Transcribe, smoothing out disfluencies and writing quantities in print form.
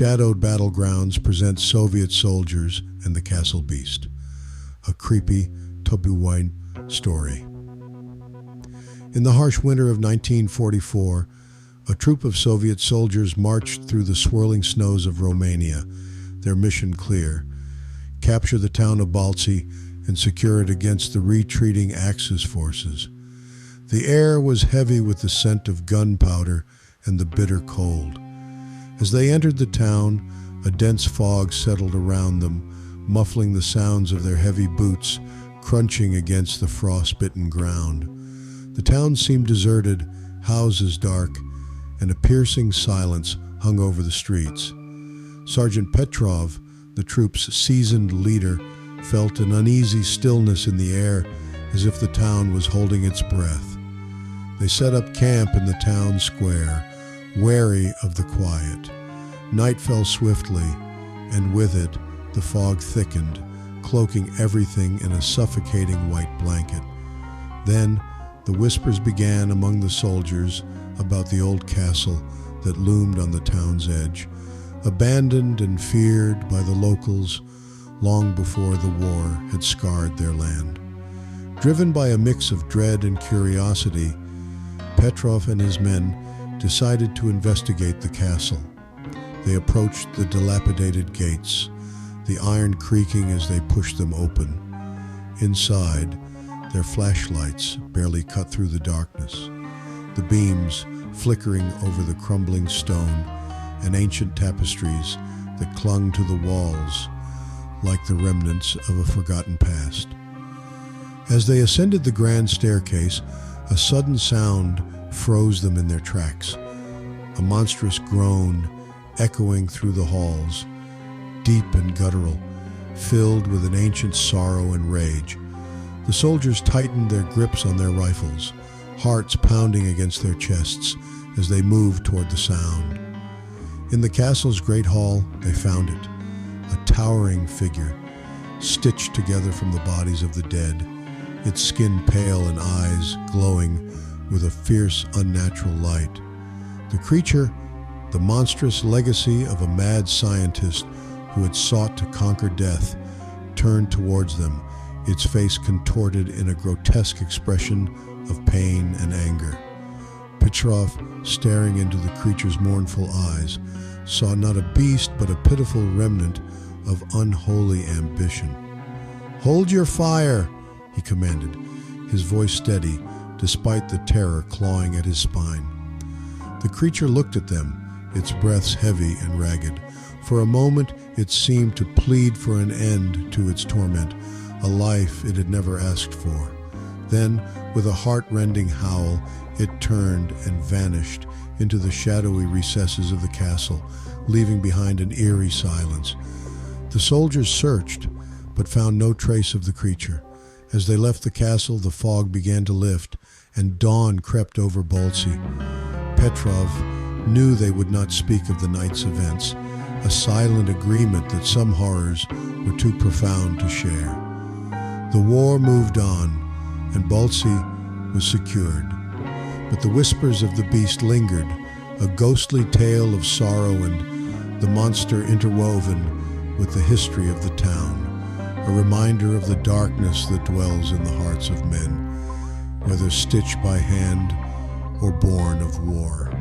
shadowed battlegrounds present Soviet soldiers and the castle beast. A creepy WWII story. In the harsh winter of 1944, a troop of Soviet soldiers marched through the swirling snows of Romania, their mission clear: capture the town of Bălți and secure it against the retreating Axis forces. The air was heavy with the scent of gunpowder and the bitter cold. As they entered the town, a dense fog settled around them, muffling the sounds of their heavy boots crunching against the frost-bitten ground. The town seemed deserted, houses dark, and a piercing silence hung over the streets. Sergeant Petrov, the troop's seasoned leader, felt an uneasy stillness in the air, as if the town was holding its breath. They set up camp in the town square, wary of the quiet. Night fell swiftly, and with it, the fog thickened, cloaking everything in a suffocating white blanket. Then, the whispers began among the soldiers about the old castle that loomed on the town's edge, abandoned and feared by the locals long before the war had scarred their land. Driven by a mix of dread and curiosity, Petrov and his men decided to investigate the castle. They approached the dilapidated gates, the iron creaking as they pushed them open. Inside, their flashlights barely cut through the darkness, the beams flickering over the crumbling stone and ancient tapestries that clung to the walls like the remnants of a forgotten past. As they ascended the grand staircase, a sudden sound froze them in their tracks, a monstrous groan echoing through the halls, deep and guttural, filled with an ancient sorrow and rage. The soldiers tightened their grips on their rifles, hearts pounding against their chests as they moved toward the sound. In the castle's great hall, they found it, a towering figure, stitched together from the bodies of the dead, its skin pale and eyes glowing with a fierce, unnatural light. The creature, the monstrous legacy of a mad scientist who had sought to conquer death, turned towards them, its face contorted in a grotesque expression of pain and anger. Petrov, staring into the creature's mournful eyes, saw not a beast but a pitiful remnant of unholy ambition. "Hold your fire," he commanded, his voice steady despite the terror clawing at his spine. The creature looked at them, its breaths heavy and ragged. For a moment, it seemed to plead for an end to its torment, a life it had never asked for. Then, with a heart-rending howl, it turned and vanished into the shadowy recesses of the castle, leaving behind an eerie silence. The soldiers searched, but found no trace of the creature. As they left the castle, the fog began to lift, and dawn crept over Bălți. Petrov knew they would not speak of the night's events, a silent agreement that some horrors were too profound to share. The war moved on, and Bălți was secured. But the whispers of the beast lingered, a ghostly tale of sorrow and the monster interwoven with the history of the town, a reminder of the darkness that dwells in the hearts of men, whether stitched by hand or born of war.